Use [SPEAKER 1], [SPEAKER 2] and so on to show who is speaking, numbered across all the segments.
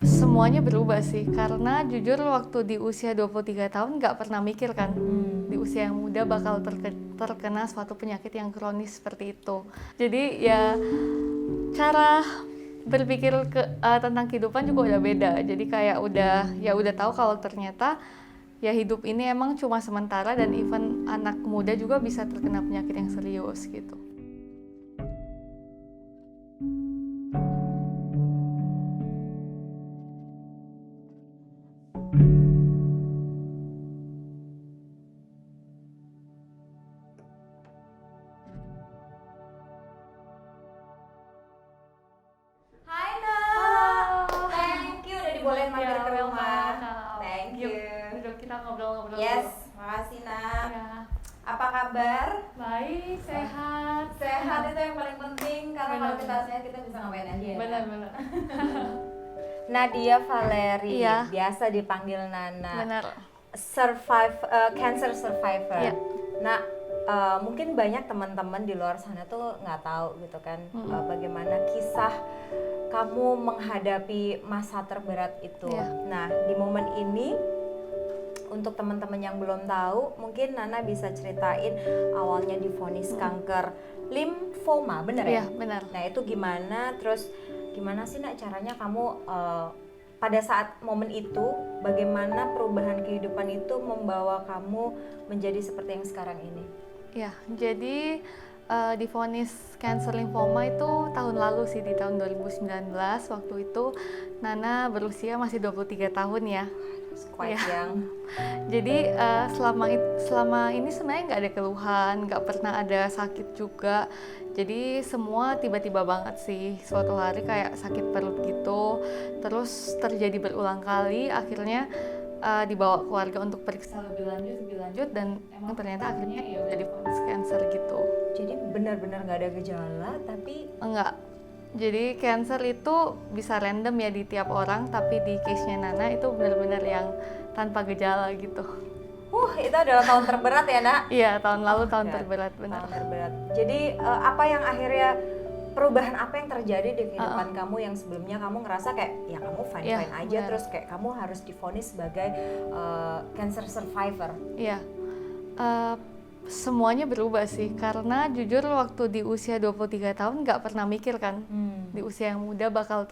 [SPEAKER 1] Semuanya berubah sih, karena jujur waktu di usia 23 tahun nggak pernah mikir kan, di usia yang muda bakal terkena suatu penyakit yang kronis seperti itu. Jadi ya cara berpikir tentang kehidupan juga udah beda. Jadi kayak udah tahu kalau ternyata ya hidup ini emang cuma sementara dan even anak muda juga bisa terkena penyakit yang serius gitu.
[SPEAKER 2] Hai Nak,
[SPEAKER 1] Halo.
[SPEAKER 2] thank you udah dibolehin mampir ke rumah. Thank you.
[SPEAKER 1] Yuk kita ngobrol-ngobrol.
[SPEAKER 2] Yes, makasih Nak.
[SPEAKER 1] Ya.
[SPEAKER 2] Apa kabar?
[SPEAKER 1] Baik, sehat.
[SPEAKER 2] Sehat itu yang paling penting karena
[SPEAKER 1] Benar.
[SPEAKER 2] kalau kita sehat kita bisa ngapain aja ya.
[SPEAKER 1] Benar.
[SPEAKER 2] Nadia Valeri,
[SPEAKER 1] Iya.
[SPEAKER 2] biasa dipanggil Nana.
[SPEAKER 1] Benar.
[SPEAKER 2] Cancer survivor.
[SPEAKER 1] Iya.
[SPEAKER 2] Nah, mungkin banyak teman-teman di luar sana tuh nggak tahu gitu kan bagaimana kisah kamu menghadapi masa terberat itu.
[SPEAKER 1] Iya.
[SPEAKER 2] Nah, di momen ini untuk teman-teman yang belum tahu, mungkin Nana bisa ceritain awalnya divonis kanker limfoma, bener ya?
[SPEAKER 1] Iya, benar.
[SPEAKER 2] Nah, itu gimana? Terus gimana sih Nak caranya kamu pada saat momen itu, bagaimana perubahan kehidupan itu membawa kamu menjadi seperti yang sekarang ini?
[SPEAKER 1] Ya, jadi divonis cancer lymphoma itu tahun lalu sih, di tahun 2019. Waktu itu Nana berusia masih 23 tahun ya.
[SPEAKER 2] Quite
[SPEAKER 1] Iya.
[SPEAKER 2] young.
[SPEAKER 1] Jadi selama ini sebenarnya nggak ada keluhan, nggak pernah ada sakit juga. Jadi semua tiba-tiba banget sih. Suatu hari kayak sakit perut gitu, terus terjadi berulang kali. Akhirnya dibawa keluarga untuk periksa lebih lanjut, dan emang ternyata akhirnya ya udah divonis cancer gitu.
[SPEAKER 2] Jadi benar-benar nggak ada gejala, tapi
[SPEAKER 1] Enggak. Jadi cancer itu bisa random ya di tiap orang, tapi di case-nya Nana itu benar-benar yang tanpa gejala gitu.
[SPEAKER 2] itu adalah tahun terberat ya Nak?
[SPEAKER 1] Iya, tahun lalu tahun
[SPEAKER 2] God.
[SPEAKER 1] terberat, benar.
[SPEAKER 2] Tahun terberat. Jadi apa yang akhirnya perubahan apa yang terjadi di kehidupan kamu yang sebelumnya kamu ngerasa kayak ya kamu fine-fine
[SPEAKER 1] Iya,
[SPEAKER 2] aja,
[SPEAKER 1] benar.
[SPEAKER 2] terus kayak kamu harus divonis sebagai cancer survivor.
[SPEAKER 1] Iya. Semuanya berubah sih, karena jujur waktu di usia 23 tahun nggak pernah mikir kan, di usia yang muda bakal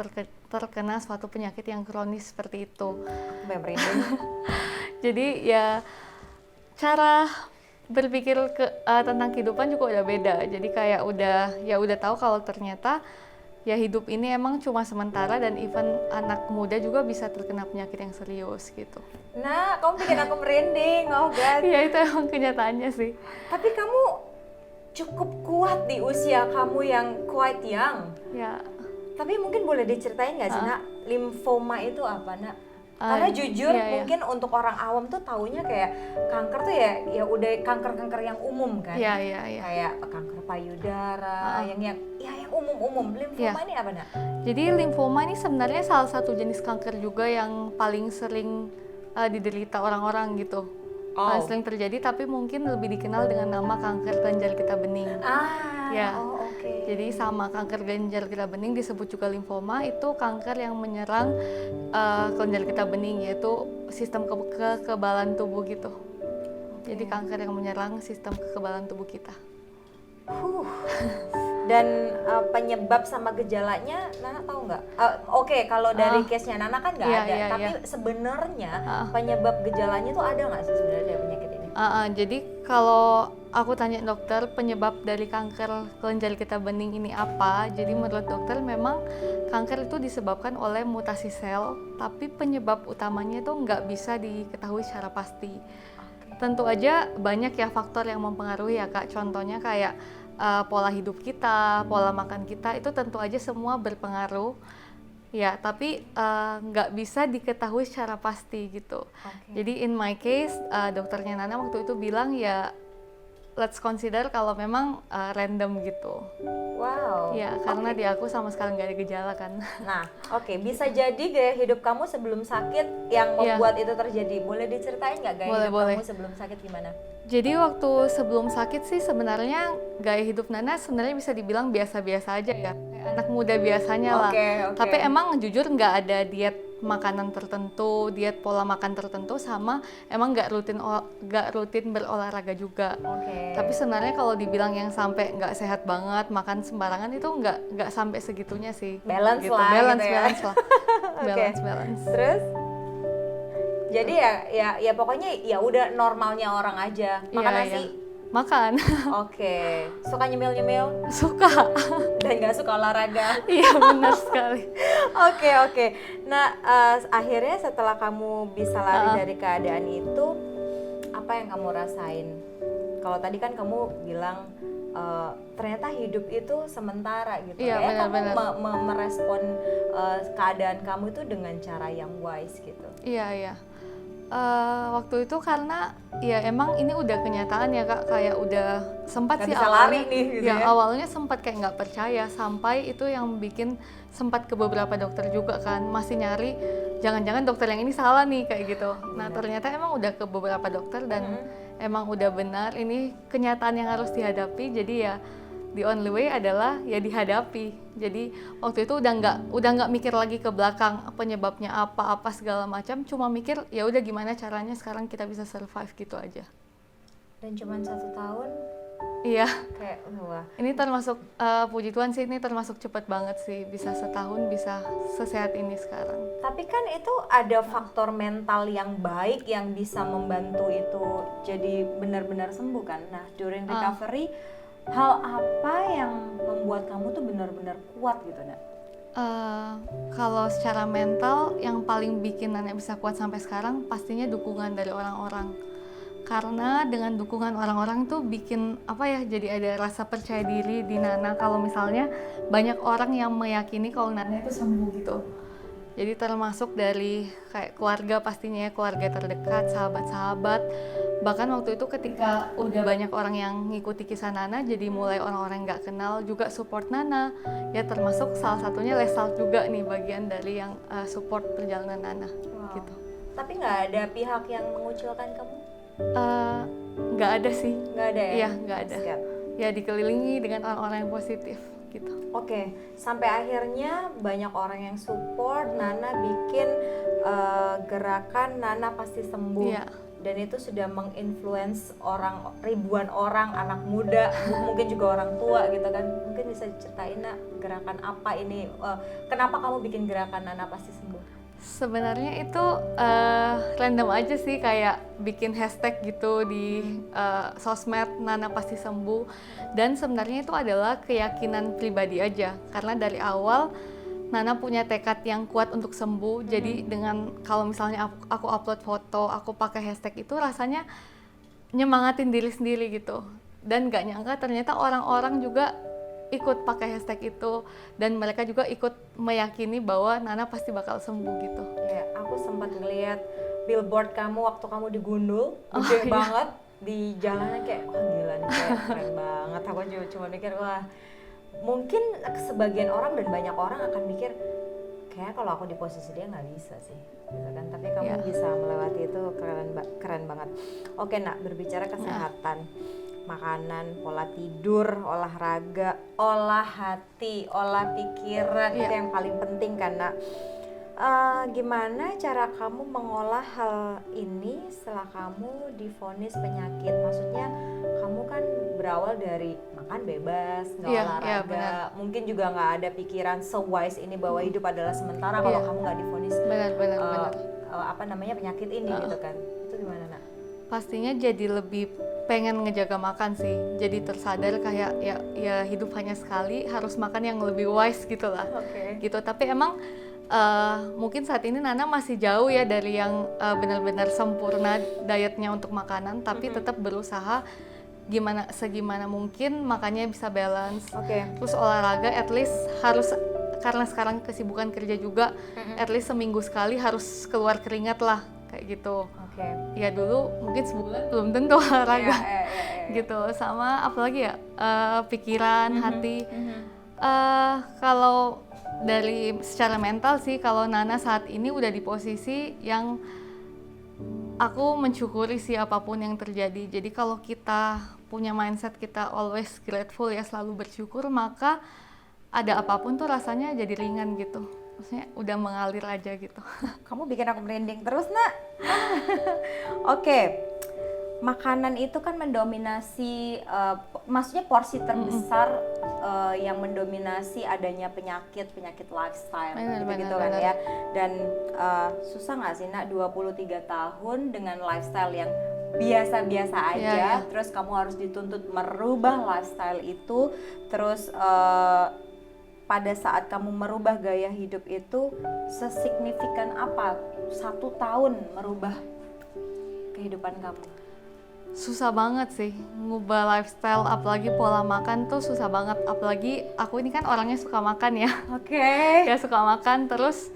[SPEAKER 1] terkena suatu penyakit yang kronis seperti itu.
[SPEAKER 2] Aku yang merinding.
[SPEAKER 1] Jadi ya cara berpikir tentang kehidupan juga udah beda. Jadi kayak udah tahu kalau ternyata ya hidup ini emang cuma sementara dan even anak muda juga bisa terkena penyakit yang serius gitu.
[SPEAKER 2] Nah, kamu bikin aku merinding, oh God.
[SPEAKER 1] Iya, itu emang kenyataannya sih.
[SPEAKER 2] Tapi kamu cukup kuat di usia kamu yang quite young.
[SPEAKER 1] Ya,
[SPEAKER 2] Tapi mungkin boleh diceritain nggak sih Nak, limfoma itu apa Nak? Karena jujur
[SPEAKER 1] iya.
[SPEAKER 2] mungkin untuk orang awam tuh taunya kayak kanker tuh ya udah kanker-kanker yang umum kan.
[SPEAKER 1] Iya.
[SPEAKER 2] Kayak kanker payudara, yang umum-umum. Limfoma
[SPEAKER 1] Iya.
[SPEAKER 2] ini apa Nak?
[SPEAKER 1] Jadi limfoma ini sebenarnya salah satu jenis kanker juga yang paling sering diderita orang-orang gitu. Paling sering terjadi, tapi mungkin lebih dikenal dengan nama kanker kelenjar getah bening. Ya.
[SPEAKER 2] Oke.
[SPEAKER 1] Jadi sama kanker kelenjar getah bening disebut juga limfoma, itu kanker yang menyerang kelenjar getah bening, yaitu sistem kekebalan tubuh gitu. Jadi kanker yang menyerang sistem kekebalan tubuh kita.
[SPEAKER 2] Dan penyebab sama gejalanya Nana tahu nggak? Oke, kalau dari case-nya Nana kan nggak
[SPEAKER 1] Iya,
[SPEAKER 2] ada,
[SPEAKER 1] iya,
[SPEAKER 2] tapi sebenarnya penyebab gejalanya tuh ada nggak sih sebenarnya dari penyakit ini?
[SPEAKER 1] Jadi kalau aku tanya dokter penyebab dari kanker kelenjar getah bening ini apa, jadi menurut dokter memang kanker itu disebabkan oleh mutasi sel, tapi penyebab utamanya itu nggak bisa diketahui secara pasti. Tentu aja banyak ya faktor yang mempengaruhi ya Kak, contohnya kayak pola hidup kita, pola makan kita, itu tentu aja semua berpengaruh. Ya, tapi nggak bisa diketahui secara pasti gitu. Jadi in my case, dokternya Nana waktu itu bilang ya let's consider kalau memang random gitu.
[SPEAKER 2] Wow.
[SPEAKER 1] Ya, karena di aku sama sekali nggak ada gejala kan.
[SPEAKER 2] Nah, bisa jadi gaya hidup kamu sebelum sakit yang membuat itu terjadi. Boleh diceritain nggak gaya hidup
[SPEAKER 1] Boleh.
[SPEAKER 2] kamu sebelum sakit gimana?
[SPEAKER 1] Jadi waktu sebelum sakit sih sebenarnya gaya hidup Nana sebenarnya bisa dibilang biasa-biasa aja ya. Kayak anak muda biasanya lah.
[SPEAKER 2] Oke.
[SPEAKER 1] Tapi emang jujur nggak ada diet makanan tertentu, diet pola makan tertentu, sama emang nggak rutin berolahraga juga. Tapi sebenarnya kalau dibilang yang sampai nggak sehat banget, makan sembarangan itu nggak sampai segitunya sih.
[SPEAKER 2] Balance
[SPEAKER 1] gitu.
[SPEAKER 2] lah
[SPEAKER 1] balance
[SPEAKER 2] gitu ya.
[SPEAKER 1] balance lah. balance.
[SPEAKER 2] Terus jadi ya pokoknya ya udah normalnya orang aja. Makan
[SPEAKER 1] Iya,
[SPEAKER 2] nasi.
[SPEAKER 1] iya. Makan.
[SPEAKER 2] Oke. Suka nyemil-nyemil
[SPEAKER 1] Suka.
[SPEAKER 2] dan nggak suka olahraga.
[SPEAKER 1] Iya, benar sekali.
[SPEAKER 2] Oke. Nah, akhirnya setelah kamu bisa lari dari keadaan itu, apa yang kamu rasain? Kalau tadi kan kamu bilang ternyata hidup itu sementara gitu.
[SPEAKER 1] Iya,
[SPEAKER 2] Kayak
[SPEAKER 1] benar.
[SPEAKER 2] kamu merespon keadaan kamu itu dengan cara yang wise gitu.
[SPEAKER 1] Iya. Waktu itu karena ya emang ini udah kenyataan ya Kak, kayak udah sempat
[SPEAKER 2] Gak
[SPEAKER 1] sih
[SPEAKER 2] bisa
[SPEAKER 1] awalnya
[SPEAKER 2] lari nih, gitu ya.
[SPEAKER 1] awalnya sempat kayak nggak percaya, sampai itu yang bikin sempat ke beberapa dokter juga kan, masih nyari jangan-jangan dokter yang ini salah nih kayak gitu. Nah ternyata emang udah ke beberapa dokter dan emang udah benar ini kenyataan yang harus dihadapi, jadi ya the only way adalah ya dihadapi. Jadi waktu itu udah nggak mikir lagi ke belakang penyebabnya apa segala macam, cuma mikir ya udah gimana caranya sekarang kita bisa survive gitu aja.
[SPEAKER 2] Dan cuman 1 tahun
[SPEAKER 1] Iya,
[SPEAKER 2] kayak wah.
[SPEAKER 1] ini termasuk puji Tuhan sih, ini termasuk cepet banget sih, bisa setahun bisa sesehat ini sekarang.
[SPEAKER 2] Tapi kan itu ada faktor mental yang baik yang bisa membantu itu jadi benar-benar sembuh kan. Nah, during recovery hal apa yang membuat kamu tuh benar-benar kuat gitu, Nak?
[SPEAKER 1] Kalau secara mental yang paling bikin Nana bisa kuat sampai sekarang pastinya dukungan dari orang-orang. Karena dengan dukungan orang-orang tuh bikin jadi ada rasa percaya diri di Nana kalau misalnya banyak orang yang meyakini kalau Nana itu sembuh gitu. Jadi termasuk dari kayak keluarga pastinya, keluarga terdekat, sahabat-sahabat. Bahkan waktu itu ketika udah banyak orang yang ngikuti kisah Nana, jadi mulai orang-orang yang nggak kenal juga support Nana. Ya termasuk salah satunya Lesalt juga nih, bagian dari yang support perjalanan Nana.
[SPEAKER 2] Wow.
[SPEAKER 1] Gitu.
[SPEAKER 2] Tapi nggak ada pihak yang mengucilkan kamu?
[SPEAKER 1] Nggak ada sih.
[SPEAKER 2] Nggak ada ya?
[SPEAKER 1] Iya, nggak ada.
[SPEAKER 2] Siap.
[SPEAKER 1] Ya dikelilingi dengan orang-orang yang positif gitu.
[SPEAKER 2] Oke, sampai akhirnya banyak orang yang support Nana bikin gerakan Nana Pasti Sembuh.
[SPEAKER 1] Iya.
[SPEAKER 2] Dan itu sudah menginfluence ribuan orang, anak muda, mungkin juga orang tua gitu kan. Mungkin bisa ceritain, Nak, gerakan apa ini? Kenapa kamu bikin gerakan Nana Pasti Sembuh?
[SPEAKER 1] Sebenarnya itu random aja sih, kayak bikin hashtag gitu di sosmed Nana Pasti Sembuh. Dan sebenarnya itu adalah keyakinan pribadi aja, karena dari awal Nana punya tekad yang kuat untuk sembuh. Jadi dengan kalau misalnya aku upload foto, aku pakai hashtag itu rasanya nyemangatin diri sendiri gitu. Dan gak nyangka ternyata orang-orang juga ikut pakai hashtag itu, dan mereka juga ikut meyakini bahwa Nana pasti bakal sembuh gitu.
[SPEAKER 2] Ya, aku sempat ngeliat billboard kamu waktu kamu di Gundul, gede banget di jalanan, kayak wah gila nih, kayak keren banget. Aku cuma mikir wah, mungkin sebagian orang dan banyak orang akan mikir kayak kalau aku di posisi dia nggak bisa sih, gitu kan. Tapi kamu bisa melewati itu, keren banget. Oke, Nak, berbicara kesehatan. Makanan, pola tidur, olahraga, olah hati, olah pikiran, itu yang paling penting kan, Nak. Gimana cara kamu mengolah hal ini setelah kamu divonis penyakit? Maksudnya kamu kan berawal dari makan bebas, nggak olahraga, mungkin juga nggak ada pikiran se-wise ini bahwa hidup adalah sementara kalau kamu nggak divonis penyakit ini gitu kan. Itu gimana, Nak?
[SPEAKER 1] Pastinya jadi lebih pengen ngejaga makan sih, jadi tersadar kayak ya hidup hanya sekali, harus makan yang lebih wise gitu lah. Gitu. Tapi emang mungkin saat ini Nana masih jauh ya dari yang benar-benar sempurna dietnya untuk makanan, tapi tetap berusaha segimana mungkin makannya bisa balance. Terus olahraga at least harus, karena sekarang kesibukan kerja juga, at least seminggu sekali harus keluar keringat lah kayak gitu. Ya dulu mungkin sebulan belum tentu olahraga gitu. Sama apalagi ya, pikiran, hati. Kalau dari secara mental sih, kalau Nana saat ini udah di posisi yang aku mensyukuri sih apapun yang terjadi. Jadi kalau kita punya mindset kita always grateful ya, selalu bersyukur, maka ada apapun tuh rasanya jadi ringan gitu. maksudnya udah mengalir aja gitu.
[SPEAKER 2] Kamu bikin aku merinding terus, Nak. Oke. Makanan itu kan mendominasi, maksudnya porsi terbesar yang mendominasi adanya penyakit lifestyle gitu kan ya. Dan susah nggak sih Nak 23 tahun dengan lifestyle yang biasa-biasa aja, terus kamu harus dituntut merubah lifestyle itu, terus pada saat kamu merubah gaya hidup itu sesignifikan apa 1 tahun merubah kehidupan kamu?
[SPEAKER 1] Susah banget sih ngubah lifestyle, apalagi pola makan tuh susah banget. Apalagi aku ini kan orangnya suka makan ya.
[SPEAKER 2] Oke.
[SPEAKER 1] Ya suka makan, terus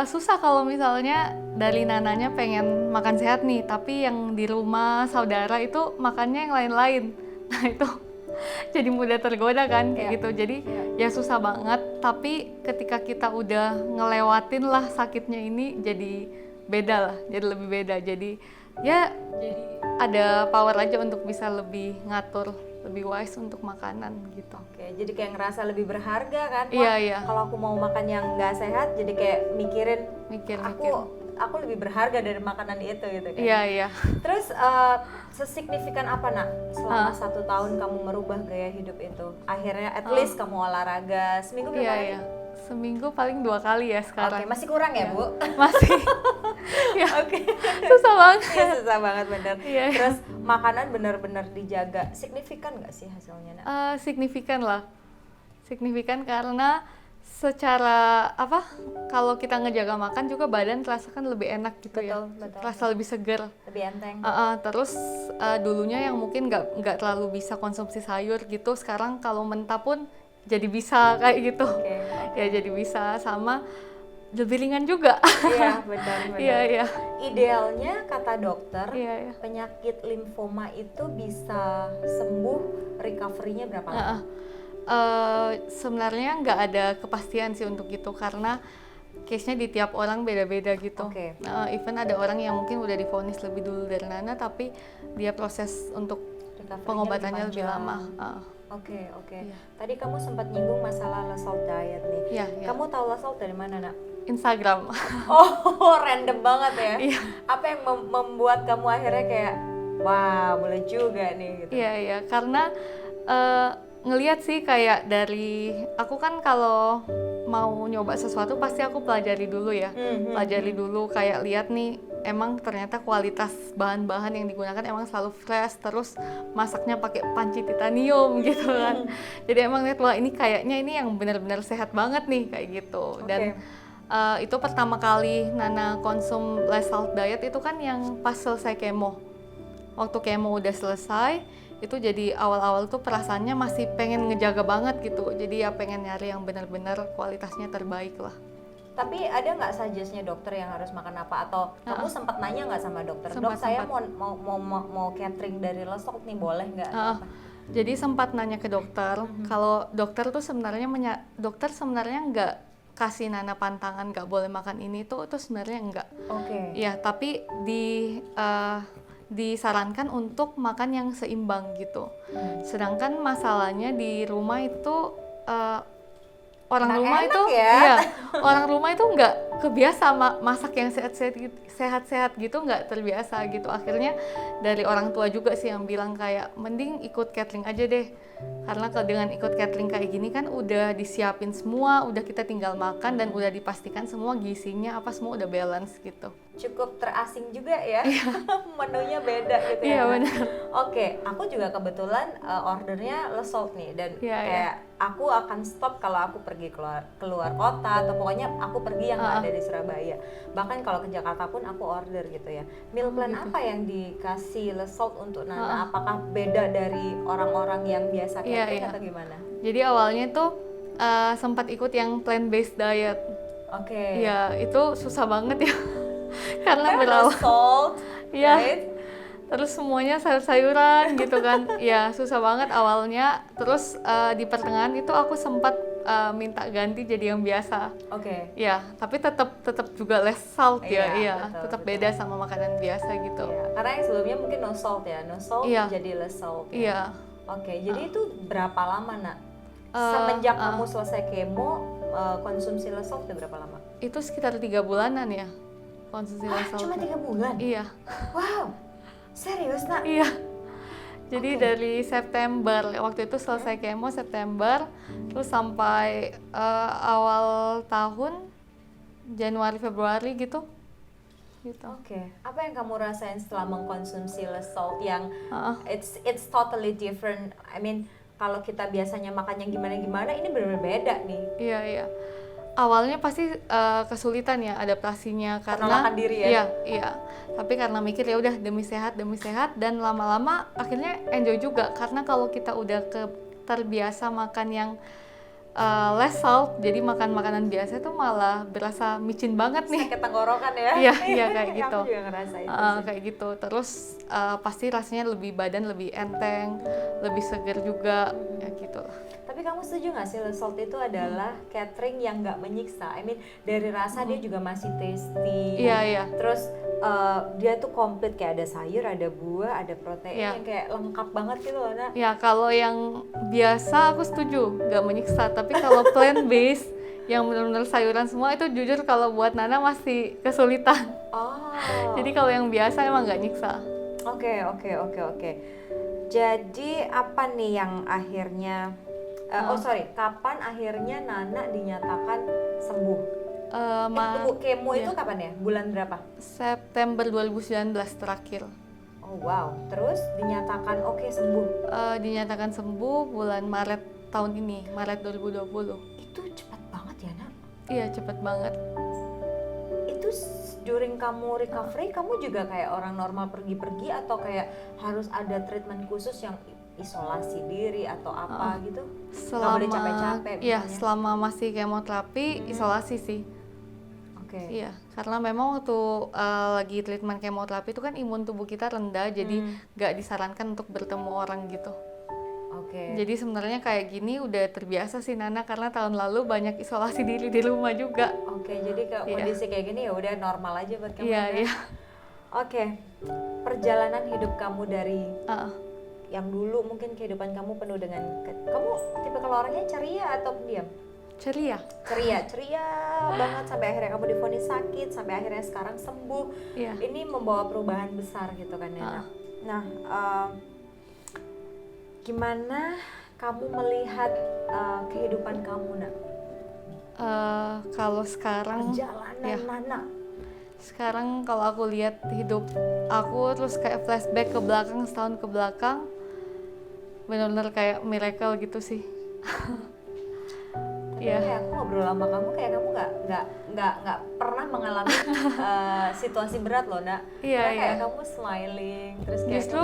[SPEAKER 1] susah kalau misalnya dari nananya pengen makan sehat nih, tapi yang di rumah saudara itu makannya yang lain-lain. Nah itu jadi mudah tergoda kan kayak gitu. Jadi ya susah banget, tapi ketika kita udah ngelewatin lah sakitnya ini, jadi beda lah, jadi lebih beda. Jadi ya jadi ada power aja untuk bisa lebih ngatur, lebih wise untuk makanan gitu.
[SPEAKER 2] Oke, jadi kayak ngerasa lebih berharga kan?
[SPEAKER 1] Iya.
[SPEAKER 2] Kalau aku mau makan yang nggak sehat, jadi kayak mikir. Aku lebih berharga dari makanan itu gitu kan?
[SPEAKER 1] Iya.
[SPEAKER 2] Terus sesignifikan apa Nak selama 1 tahun kamu merubah gaya hidup itu? Akhirnya at least kamu olahraga seminggu berapa kali?
[SPEAKER 1] Iya. Seminggu paling 2 kali ya sekarang.
[SPEAKER 2] Oke, masih kurang ya Bu?
[SPEAKER 1] Masih. Ya.
[SPEAKER 2] Oke.
[SPEAKER 1] Susah banget.
[SPEAKER 2] Ya, susah banget bener.
[SPEAKER 1] Iya.
[SPEAKER 2] Terus makanan benar-benar dijaga. Signifikan nggak sih hasilnya Nak?
[SPEAKER 1] Signifikan lah. Signifikan karena secara kalau kita ngejaga makan juga badan terasa kan lebih enak gitu. Betul. Terasa lebih segar,
[SPEAKER 2] lebih enteng.
[SPEAKER 1] Terus dulunya yang mungkin nggak terlalu bisa konsumsi sayur gitu, sekarang kalau mentah pun jadi bisa kayak gitu. Ya jadi bisa, sama lebih ringan juga.
[SPEAKER 2] Iya benar.
[SPEAKER 1] Iya.
[SPEAKER 2] Idealnya kata dokter,
[SPEAKER 1] penyakit
[SPEAKER 2] limfoma itu bisa sembuh, recovery-nya berapa lama?
[SPEAKER 1] Sebenarnya nggak ada kepastian sih untuk itu, karena case-nya di tiap orang beda-beda gitu. Even ada orang yang mungkin udah divonis lebih dulu dari Nana, tapi dia proses untuk pengobatannya lebih lama.
[SPEAKER 2] Oke. Tadi kamu sempat nyinggung masalah low salt diet nih. Kamu tahu low salt dari mana Nak?
[SPEAKER 1] Instagram.
[SPEAKER 2] Oh, random banget ya?
[SPEAKER 1] Iya.
[SPEAKER 2] Apa yang membuat kamu akhirnya kayak, wah boleh juga nih gitu?
[SPEAKER 1] Iya, karena ngelihat sih kayak dari, aku kan kalau mau nyoba sesuatu pasti aku pelajari dulu ya. Pelajari dulu, kayak lihat nih emang ternyata kualitas bahan-bahan yang digunakan emang selalu fresh, terus masaknya pakai panci titanium gitu kan. Jadi emang lihat, wah ini kayaknya ini yang benar-benar sehat banget nih kayak gitu. Dan itu pertama kali Nana konsum less salt diet itu kan yang pas selesai kemo. Waktu kemo udah selesai, itu jadi awal-awal tuh perasaannya masih pengen ngejaga banget gitu. Jadi ya pengen nyari yang benar-benar kualitasnya terbaik lah.
[SPEAKER 2] Tapi ada nggak suggest-nya dokter yang harus makan apa? Atau kamu sempat nanya nggak sama dokter? Dok, saya mau catering dari low salt nih, boleh nggak?
[SPEAKER 1] Jadi sempat nanya ke dokter. Kalau dokter tuh sebenarnya nggak kasih Nana pantangan nggak boleh makan ini tuh sebenarnya enggak. Ya, tapi disarankan untuk makan yang seimbang gitu. Sedangkan masalahnya di rumah itu orang rumah itu nggak kebiasa masak yang sehat-sehat gitu, nggak terbiasa gitu. Akhirnya dari orang tua juga sih yang bilang kayak mending ikut catering aja deh, karena dengan ikut catering kayak gini kan udah disiapin semua, udah kita tinggal makan dan udah dipastikan semua gizinya apa semua udah balance gitu.
[SPEAKER 2] Cukup terasing juga ya, menunya beda gitu ya.
[SPEAKER 1] Iya benar.
[SPEAKER 2] Oke, aku juga kebetulan ordernya low salt nih, dan kayak aku akan stop kalau aku pergi keluar kota, atau pokoknya aku pergi yang nggak ada di Surabaya. Bahkan kalau ke Jakarta pun aku order gitu ya. Meal plan apa yang dikasih low salt untuk Nana? Apakah beda dari orang-orang yang biasa catering atau gimana?
[SPEAKER 1] Jadi awalnya tuh sempat ikut yang plant based diet. Ya itu susah banget ya. Karena berawal
[SPEAKER 2] salt, right?
[SPEAKER 1] Terus semuanya sayur-sayuran gitu kan. Ya susah banget awalnya. Terus di pertengahan itu aku sempat minta ganti jadi yang biasa. Ya, tapi tetap juga less salt ya. Iya, tetap beda sama makanan biasa gitu.
[SPEAKER 2] Karena yang sebelumnya mungkin no salt ya. No salt jadi less salt.
[SPEAKER 1] Iya.
[SPEAKER 2] Jadi itu berapa lama Nak? Semenjak kamu selesai kemo, konsumsi Lesalt udah berapa lama?
[SPEAKER 1] Itu sekitar 3 bulanan ya konsumsi Lesalt.
[SPEAKER 2] Cuma 3 bulan?
[SPEAKER 1] Iya.
[SPEAKER 2] Wow, serius nak?
[SPEAKER 1] Iya. Jadi
[SPEAKER 2] Oke.
[SPEAKER 1] dari September, waktu itu selesai kemo September, terus sampai awal tahun Januari Februari gitu.
[SPEAKER 2] Oke, apa yang kamu rasain setelah mengkonsumsi Lesalt yang
[SPEAKER 1] Heeh.
[SPEAKER 2] it's totally different? I mean, kalau kita biasanya makannya gimana-gimana, ini benar-benar beda nih.
[SPEAKER 1] Iya, iya. Awalnya pasti kesulitan ya adaptasinya karena
[SPEAKER 2] Penolakan diri ya?
[SPEAKER 1] Iya, iya. Tapi karena mikir ya udah demi sehat dan lama-lama akhirnya enjoy juga karena kalau kita udah terbiasa makan yang less salt, jadi makan makanan biasa tuh malah berasa micin banget nih.
[SPEAKER 2] Sakit tenggorokan ya?
[SPEAKER 1] Iya, iya kayak gitu.
[SPEAKER 2] Aku juga ngerasain itu sih.
[SPEAKER 1] Kayak gitu. Terus pasti rasanya badan lebih enteng, lebih seger juga, ya gitu lah.
[SPEAKER 2] Tapi kamu setuju nggak sih Lesalt itu adalah catering yang nggak menyiksa? I mean, dari rasa dia juga masih tasty.
[SPEAKER 1] Iya, iya.
[SPEAKER 2] Terus dia tuh komplit, kayak ada sayur, ada buah, ada protein
[SPEAKER 1] Iya.
[SPEAKER 2] yang kayak lengkap banget gitu loh, Nak.
[SPEAKER 1] Ya kalau yang biasa aku setuju, nggak menyiksa. Tapi kalau plant based yang benar-benar sayuran semua itu jujur kalau buat Nana masih kesulitan.
[SPEAKER 2] Oh.
[SPEAKER 1] Jadi kalau yang biasa emang nggak nyiksa.
[SPEAKER 2] Oke. Jadi apa nih yang akhirnya kapan akhirnya Nana dinyatakan sembuh? Tunggu, kemo itu
[SPEAKER 1] iya.
[SPEAKER 2] kapan ya? Bulan berapa?
[SPEAKER 1] September 2019 terakhir.
[SPEAKER 2] Oh wow, terus dinyatakan oke sembuh.
[SPEAKER 1] Dinyatakan sembuh bulan Maret tahun ini, Maret 2020.
[SPEAKER 2] Itu cepat banget ya, Nak?
[SPEAKER 1] Iya, cepet banget.
[SPEAKER 2] Itu during kamu recovery, kamu juga kayak orang normal pergi-pergi atau kayak harus ada treatment khusus yang isolasi diri atau apa gitu? Nggak boleh capek-capek
[SPEAKER 1] Iya,
[SPEAKER 2] misalnya?
[SPEAKER 1] selama masih kemoterapi, isolasi sih.
[SPEAKER 2] Oke.
[SPEAKER 1] Iya, karena memang waktu lagi treatment kemoterapi itu kan imun tubuh kita rendah, jadi nggak disarankan untuk bertemu orang gitu.
[SPEAKER 2] Oke.
[SPEAKER 1] Jadi sebenarnya kayak gini udah terbiasa sih Nana karena tahun lalu banyak isolasi diri di rumah juga.
[SPEAKER 2] Oke, jadi kalau
[SPEAKER 1] Iya.
[SPEAKER 2] kondisi kayak gini ya udah normal aja buat kamu.
[SPEAKER 1] Iya,
[SPEAKER 2] ya?
[SPEAKER 1] iya.
[SPEAKER 2] Oke. Perjalanan hidup kamu dari
[SPEAKER 1] Ah,
[SPEAKER 2] yang dulu mungkin kehidupan kamu penuh dengan kamu tipe kalau orangnya ceria atau pendiam?
[SPEAKER 1] ceria.
[SPEAKER 2] Ceria banget sampai akhirnya kamu divonis sakit, sampai akhirnya sekarang sembuh.
[SPEAKER 1] Iya.
[SPEAKER 2] Ini membawa perubahan besar gitu kan ya.
[SPEAKER 1] Ah.
[SPEAKER 2] Nah, gimana kamu melihat kehidupan kamu, Nak?
[SPEAKER 1] Kalau sekarang
[SPEAKER 2] Perjalanan
[SPEAKER 1] ya.
[SPEAKER 2] Nana.
[SPEAKER 1] Sekarang kalau aku lihat hidup aku terus kayak flashback ke belakang, setahun ke belakang, benar-benar kayak miracle gitu sih.
[SPEAKER 2] Tapi
[SPEAKER 1] Iya.
[SPEAKER 2] kayak aku ngobrol sama kamu kayak kamu nggak pernah mengalami situasi berat loh, Nak.
[SPEAKER 1] Iya,
[SPEAKER 2] Karena kayak
[SPEAKER 1] iya.
[SPEAKER 2] kamu smiling terus kayak
[SPEAKER 1] Justru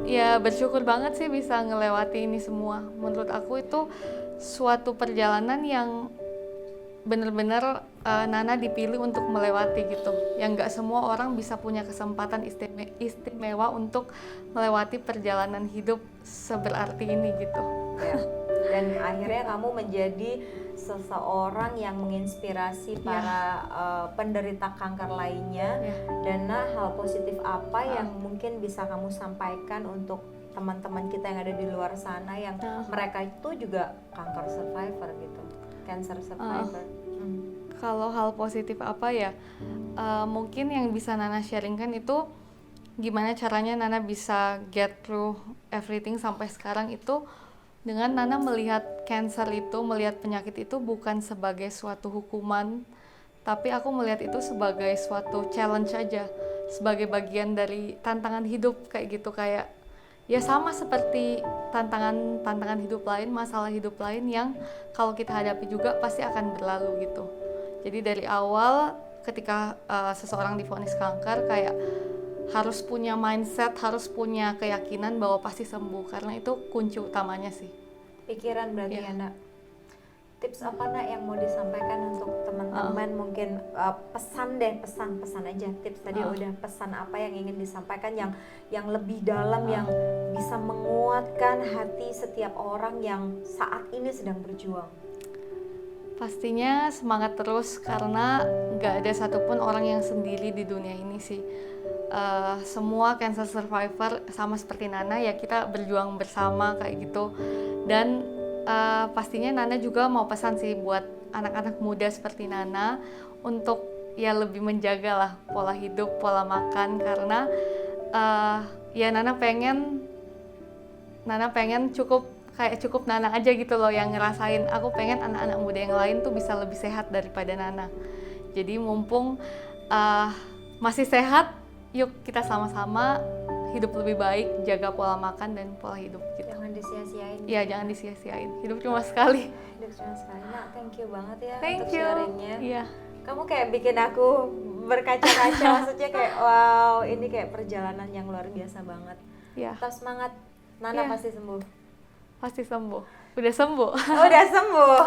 [SPEAKER 1] ya bersyukur banget sih bisa ngelewati ini semua. Menurut aku itu suatu perjalanan yang benar-benar Nana dipilih untuk melewati gitu. Yang nggak semua orang bisa punya kesempatan istimewa untuk melewati perjalanan hidup seberarti ini gitu.
[SPEAKER 2] ya. Dan akhirnya kamu menjadi seseorang yang menginspirasi para penderita kanker lainnya.
[SPEAKER 1] Ya.
[SPEAKER 2] Dan hal positif apa yang mungkin bisa kamu sampaikan untuk teman-teman kita yang ada di luar sana yang mereka itu juga kanker survivor gitu, cancer survivor.
[SPEAKER 1] Kalau hal positif apa ya, mungkin yang bisa Nana sharingkan itu gimana caranya Nana bisa get through everything sampai sekarang itu dengan Nana melihat cancer itu, melihat penyakit itu bukan sebagai suatu hukuman, tapi aku melihat itu sebagai suatu challenge aja, sebagai bagian dari tantangan hidup kayak gitu, kayak ya sama seperti tantangan hidup lain, masalah hidup lain yang kalau kita hadapi juga pasti akan berlalu gitu. Jadi dari awal ketika seseorang divonis kanker kayak harus punya mindset, harus punya keyakinan bahwa pasti sembuh karena itu kunci utamanya sih.
[SPEAKER 2] Pikiran berarti ya, Nak. Tips apa, Nak, yang mau disampaikan untuk teman-teman? Mungkin pesan aja. Tips tadi udah, pesan apa yang ingin disampaikan yang lebih dalam yang bisa menguatkan hati setiap orang yang saat ini sedang berjuang.
[SPEAKER 1] Pastinya semangat terus karena nggak ada satupun orang yang sendiri di dunia ini sih. Semua cancer survivor sama seperti Nana ya, kita berjuang bersama kayak gitu. Dan pastinya Nana juga mau pesan sih buat anak-anak muda seperti Nana untuk ya lebih menjaga lah pola hidup, pola makan, karena ya Nana pengen cukup Nana aja gitu loh yang ngerasain. Aku pengen anak-anak muda yang lain tuh bisa lebih sehat daripada Nana. Jadi mumpung masih sehat, yuk kita sama-sama hidup lebih baik, jaga pola makan dan pola hidup gitu.
[SPEAKER 2] Jangan disia-siain.
[SPEAKER 1] Iya, jangan disia-siain. Hidup cuma sekali.
[SPEAKER 2] Hidup cuma sekali. Nah, thank you banget ya
[SPEAKER 1] Thank
[SPEAKER 2] untuk
[SPEAKER 1] you.
[SPEAKER 2] sharingnya.
[SPEAKER 1] Iya.
[SPEAKER 2] Kamu kayak bikin aku berkaca-kaca, maksudnya kayak wow, ini kayak perjalanan yang luar biasa banget.
[SPEAKER 1] Iya.
[SPEAKER 2] Tetap semangat, Nana
[SPEAKER 1] Iya.
[SPEAKER 2] pasti sembuh.
[SPEAKER 1] Pasti sembuh. Udah sembuh.
[SPEAKER 2] Oh, udah sembuh.